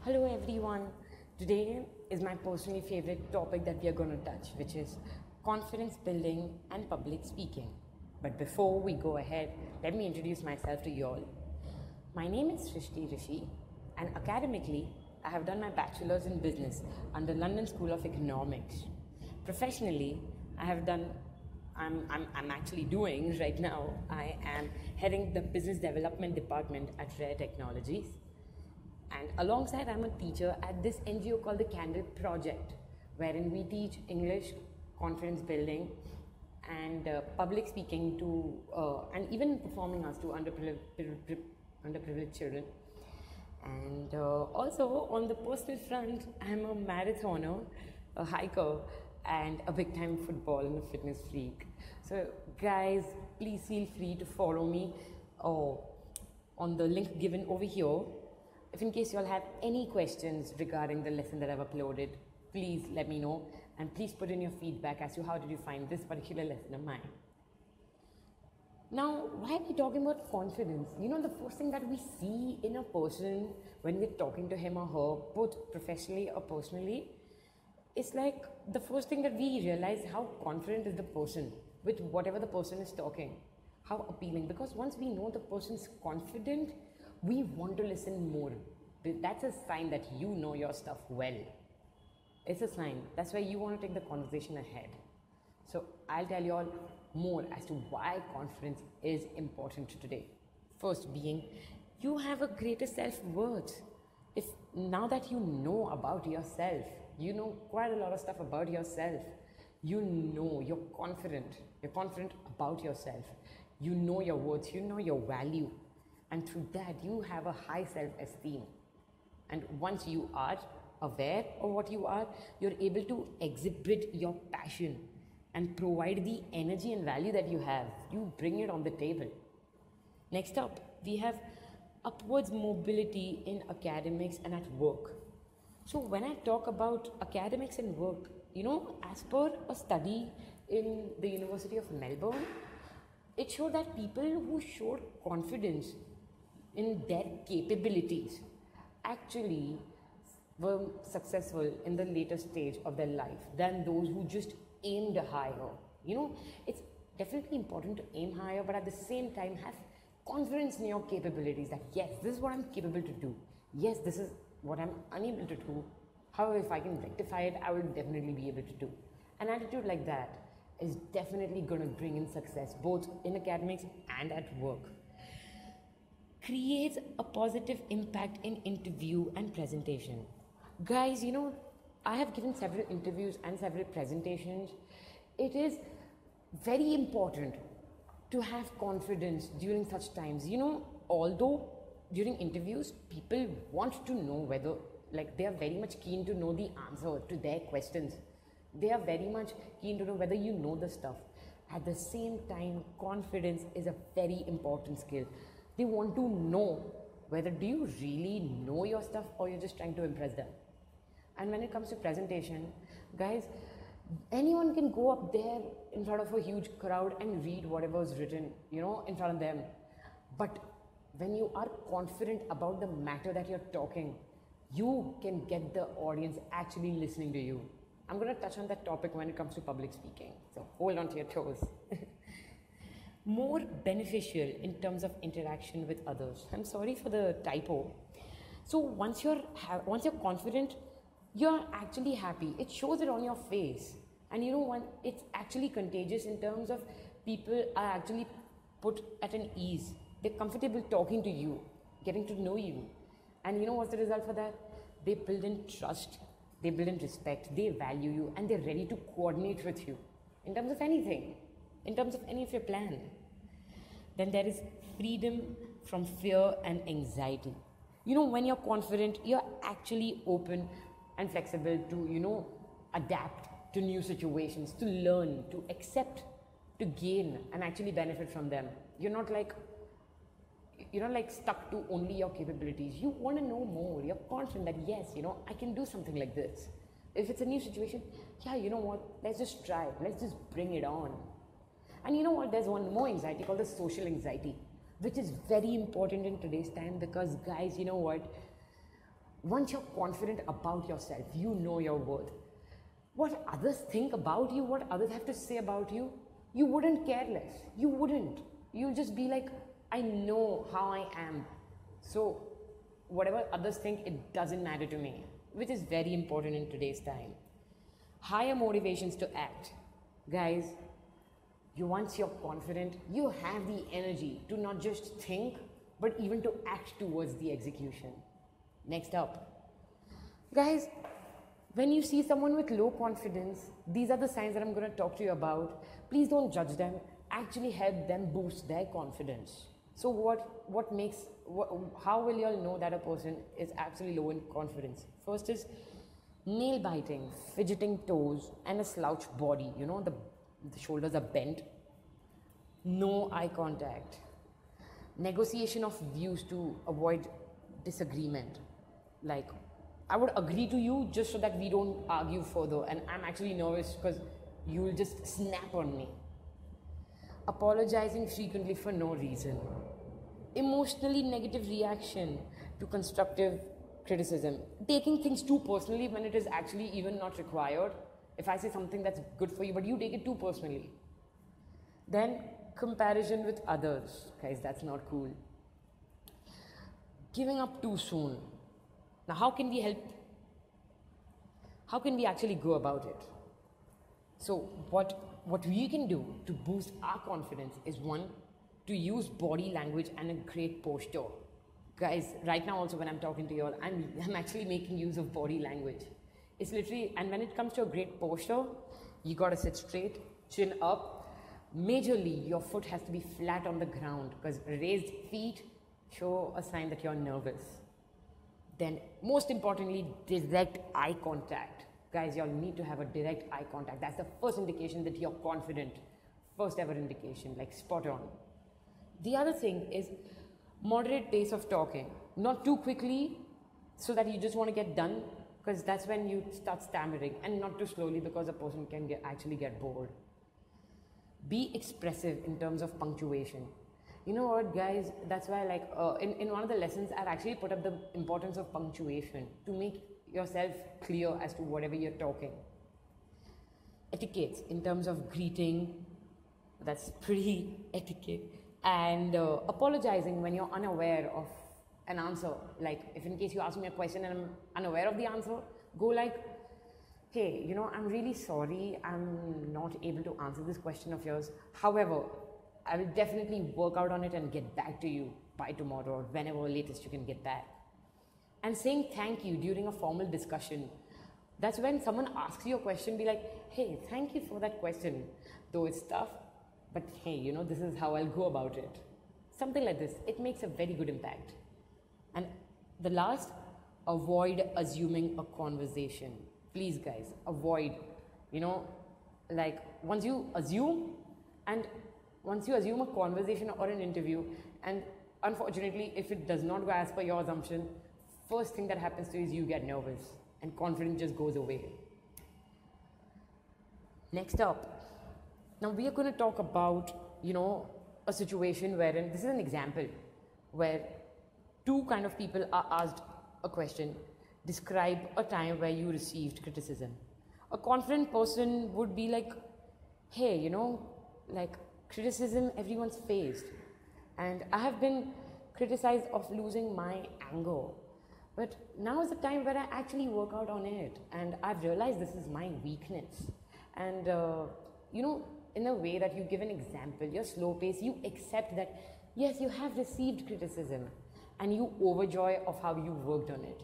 Hello everyone. Today is my personally favorite topic that we are going to touch, which is confidence building and public speaking. But before we go ahead, let me introduce myself to you all. My name is Shrishti Rishi, and academically, I have done my bachelor's in business under London School of Economics. Professionally, I'm actually doing right now, I am heading the business development department at Rare Technologies. And alongside, I'm a teacher at this NGO called the Candle Project, wherein we teach English, confidence building, and public speaking and even performing arts to underprivileged children. And also on the personal front, I'm a marathoner, a hiker, and a big time football and a fitness freak. So guys, please feel free to follow me on the link given over here. If in case you all have any questions regarding the lesson that I've uploaded, please let me know, and please put in your feedback as to how did you find this particular lesson of mine. Now, why are we talking about confidence? The first thing that we see in a person when we're talking to him or her, both professionally or personally, it's like the first thing that we realize how confident is the person with whatever the person is talking. How appealing, because once we know the person's confident, we want to listen more. That's a sign that you know your stuff well. It's a sign. That's why you want to take the conversation ahead. So I'll tell you all more as to why confidence is important today. First being, you have a greater self-worth. If now that you know about yourself, you know quite a lot of stuff about yourself, you're confident about yourself, you know your worth, you know your value, and through that you have a high self-esteem. And once you are aware of what you are, you're able to exhibit your passion and provide the energy and value that you have. You bring it on the table. Next up, we have upwards mobility in academics and at work. So when I talk about academics and work, as per a study in the University of Melbourne, it showed that people who showed confidence in their capabilities actually were successful in the later stage of their life than those who just aimed higher. It's definitely important to aim higher, but at the same time have confidence in your capabilities that yes, this is what I'm capable to do. Yes, this is what I'm unable to do. However, if I can rectify it, I will definitely be able to do. An attitude like that is definitely going to bring in success both in academics and at work. Creates a positive impact in interview and presentation. Guys, I have given several interviews and several presentations. It is very important to have confidence during such times. Although during interviews, people want to know whether, they are very much keen to know the answer to their questions. They are very much keen to know whether you know the stuff. At the same time, confidence is a very important skill. They want to know whether do you really know your stuff or you're just trying to impress them. And when it comes to presentation, guys, anyone can go up there in front of a huge crowd and read whatever is written, in front of them. But when you are confident about the matter that you're talking, you can get the audience actually listening to you. I'm going to touch on that topic when it comes to public speaking. So hold on to your toes. More beneficial in terms of interaction with others. I'm sorry for the typo. So once you're confident, you're actually happy. It shows it on your face. And it's actually contagious in terms of people are actually put at an ease. They're comfortable talking to you, getting to know you. And what's the result for that? They build in trust, they build in respect, they value you, and they're ready to coordinate with you in terms of anything, in terms of any of your plan. Then there is freedom from fear and anxiety. When you're confident, you're actually open and flexible to, adapt to new situations, to learn, to accept, to gain, and actually benefit from them. You're not stuck to only your capabilities. You want to know more. You're confident that yes, I can do something like this. If it's a new situation, yeah, let's just try. Let's just bring it on. And there's one more anxiety called the social anxiety, which is very important in today's time because guys, Once you're confident about yourself, you know your worth. What others think about you, what others have to say about you, you wouldn't care less. You wouldn't. You'll just be like, I know how I am. So whatever others think, it doesn't matter to me, which is very important in today's time. Higher motivations to act. Guys, once you're confident, you have the energy to not just think, but even to act towards the execution. Next up. Guys, when you see someone with low confidence, these are the signs that I'm going to talk to you about. Please don't judge them. Actually help them boost their confidence. So how will you all know that a person is actually low in confidence? First is nail biting, fidgeting toes, and a slouched body. You know, the shoulders are bent. No eye contact. Negotiation of views to avoid disagreement. Like, I would agree to you just so that we don't argue further, and I'm actually nervous because you will just snap on me. Apologizing frequently for no reason. Emotionally negative reaction to constructive criticism. Taking things too personally when it is actually even not required. If I say something that's good for you, but you take it too personally. Then comparison with others. Guys, that's not cool. Giving up too soon. Now, how can we help? How can we actually go about it? So what we can do to boost our confidence is, one, to use body language and a great posture. Guys, right now also when I'm talking to you all, I'm actually making use of body language. It's literally, and when it comes to a great posture, you gotta sit straight, chin up. Majorly, your foot has to be flat on the ground, because raised feet show a sign that you're nervous. Then, most importantly, direct eye contact. Guys, y'all need to have a direct eye contact. That's the first indication that you're confident. First ever indication, like spot on. The other thing is moderate pace of talking. Not too quickly so that you just want to get done, because that's when you start stammering, and not too slowly because a person can actually get bored. Be expressive in terms of punctuation. You know what, guys, that's why in one of the lessons I've actually put up the importance of punctuation to make yourself clear as to whatever you're talking. Etiquette in terms of greeting, that's pretty etiquette. And apologizing when you're unaware of an answer. Like, if in case you ask me a question and I'm unaware of the answer, go like, hey, you know, I'm really sorry, I'm not able to answer this question of yours. However, I will definitely work out on it and get back to you by tomorrow or whenever latest you can get back. And saying thank you during a formal discussion. That's when someone asks you a question, be like, hey, thank you for that question. Though it's tough, but hey, you know, this is how I'll go about it. Something like this. It makes a very good impact. And the last, avoid assuming a conversation. Please, guys, avoid. You know, like once you assume a conversation or an interview, and unfortunately, if it does not go as per your assumption, first thing that happens to you is you get nervous and confidence just goes away. Next up, now we are going to talk about, you know, a situation wherein, this is an example, where two kind of people are asked a question. Describe a time where you received criticism. A confident person would be like, hey, you know, like, criticism everyone's faced, and I have been criticized of losing my anger, but now is the time where I actually work out on it, and I've realized this is my weakness. And you know, in a way that you give an example, you're slow paced, you accept that yes, you have received criticism, and you overjoy of how you worked on it.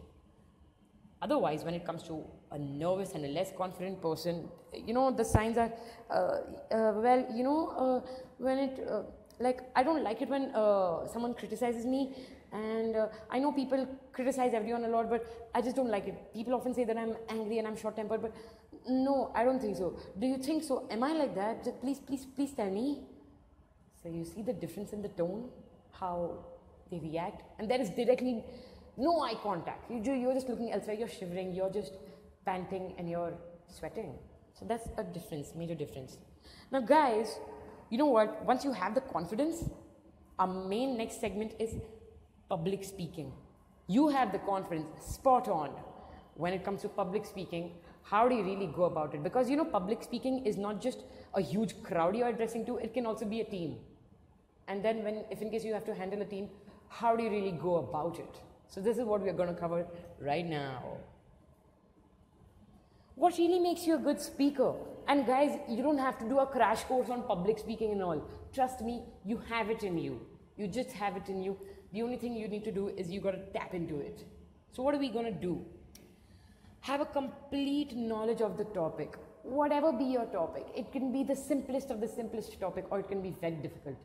Otherwise, when it comes to a nervous and a less confident person, you know, the signs are, when it, I don't like it when someone criticizes me, and I know people criticize everyone a lot, but I just don't like it. People often say that I'm angry and I'm short-tempered, but no, I don't think so. Do you think so? Am I like that? Just please tell me. So you see the difference in the tone, how they react, and there is directly no eye contact. You're just looking elsewhere, you're shivering, you're just panting, and you're sweating. So that's a difference, major difference. Now guys, you know what? Once you have the confidence, our main next segment is public speaking. You have the confidence, spot on. When it comes to public speaking, how do you really go about it? Because public speaking is not just a huge crowd you're addressing to, it can also be a team. And then if in case you have to handle a team, how do you really go about it? So this is what we're going to cover right now. What really makes you a good speaker? And guys, you don't have to do a crash course on public speaking and all. Trust me, you have it in you. You just have it in you. The only thing you need to do is you got to tap into it. So what are we going to do? Have a complete knowledge of the topic. Whatever be your topic, it can be the simplest of the simplest topic, or it can be very difficult.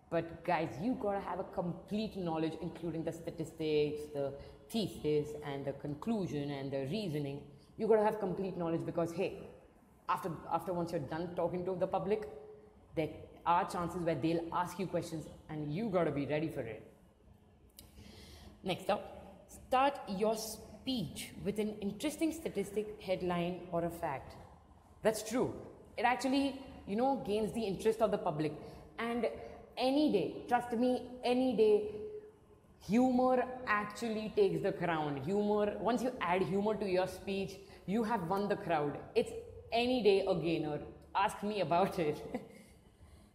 But guys, you gotta have a complete knowledge, including the statistics, the thesis, and the conclusion, and the reasoning. You gotta have complete knowledge, because hey, after once you're done talking to the public, there are chances where they'll ask you questions, and you gotta be ready for it. Next up, start your speech with an interesting statistic, headline, or a fact. That's true. It actually, gains the interest of the public. And any day, trust me, any day, humor actually takes the crown. Once you add humor to your speech, you have won the crowd. It's any day a gainer. Ask me about it.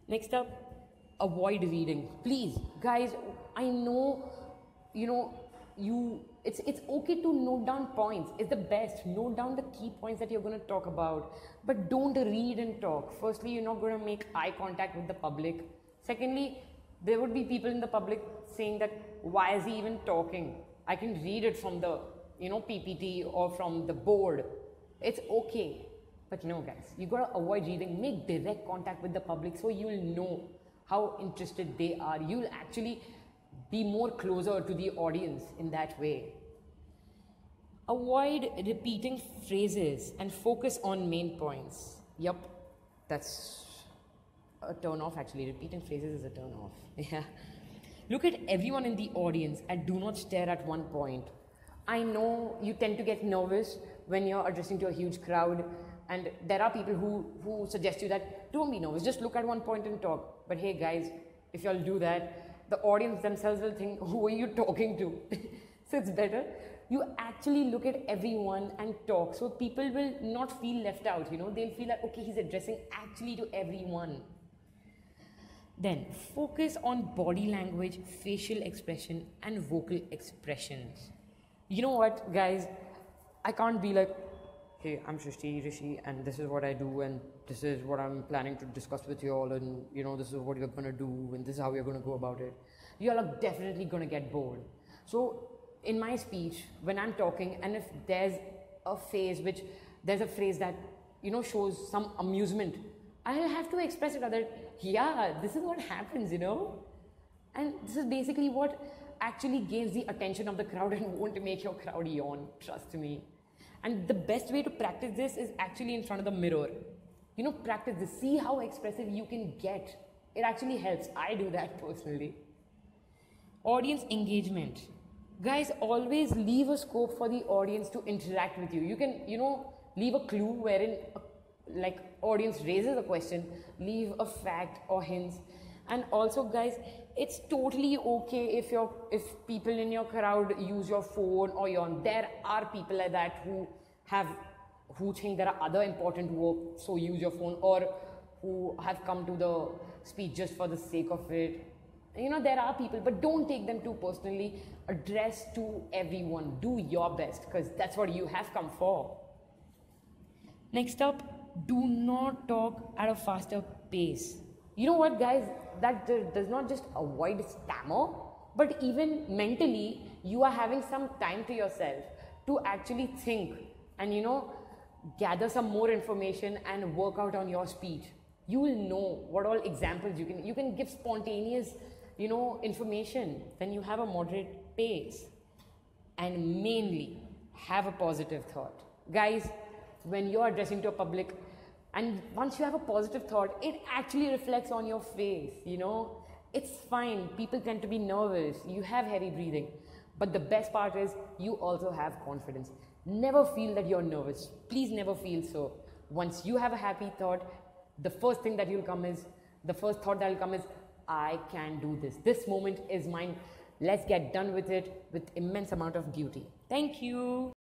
Next up, avoid reading. Please, guys, I know, it's okay to note down points. It's the best. Note down the key points that you're going to talk about. But don't read and talk. Firstly, you're not going to make eye contact with the public. Secondly, there would be people in the public saying that, why is he even talking? I can read it from the, PPT or from the board. It's okay. But no, guys, you got to avoid reading. Make direct contact with the public so you'll know how interested they are. You'll actually be more closer to the audience in that way. Avoid repeating phrases and focus on main points. Yup, that's a turn off actually. Repeating phrases is a turn off. Yeah. Look at everyone in the audience and do not stare at one point. I know you tend to get nervous when you're addressing to a huge crowd, and there are people who suggest you that don't be nervous, just look at one point and talk. But hey guys, if y'all do that, the audience themselves will think, who are you talking to? So it's better you actually look at everyone and talk, so people will not feel left out. They'll feel like, okay, he's addressing actually to everyone. Then focus on body language, facial expression, and vocal expressions. You know what, guys, I can't be like, hey, I'm Rishi, and this is what I do, and this is what I'm planning to discuss with you all, and this is what you're gonna do, and this is how you're gonna go about it. You all are definitely gonna get bored. So in my speech, when I'm talking, and if there's a phrase that shows some amusement, I have to express it that, yeah, this is what happens, and this is basically what actually gains the attention of the crowd and won't make your crowd yawn, trust me. And the best way to practice this is actually in front of the mirror. Practice this, see how expressive you can get. It actually helps. I do that personally. Audience engagement. Guys, always leave a scope for the audience to interact with you. You can, leave a clue wherein audience raises a question, leave a fact or hints. And also, guys, it's totally okay if people in your crowd use your phone or there are people like that who think there are other important work, so use your phone, or who have come to the speech just for the sake of it. There are people, but don't take them too personally. Address to everyone. Do your best, because that's what you have come for. Next up, do not talk at a faster pace. You know what, guys? That does not just avoid stammer, but even mentally, you are having some time to yourself to actually think and, gather some more information and work out on your speech. You will know what all examples you can give spontaneous, information. Then you have a moderate pace. And mainly, have a positive thought. Guys, when you're addressing to a public, and once you have a positive thought, it actually reflects on your face, It's fine. People tend to be nervous. You have heavy breathing. But the best part is you also have confidence. Never feel that you're nervous. Please never feel so. Once you have a happy thought, the first thought that will come is, I can do this. This moment is mine. Let's get done with it with immense amount of beauty. Thank you.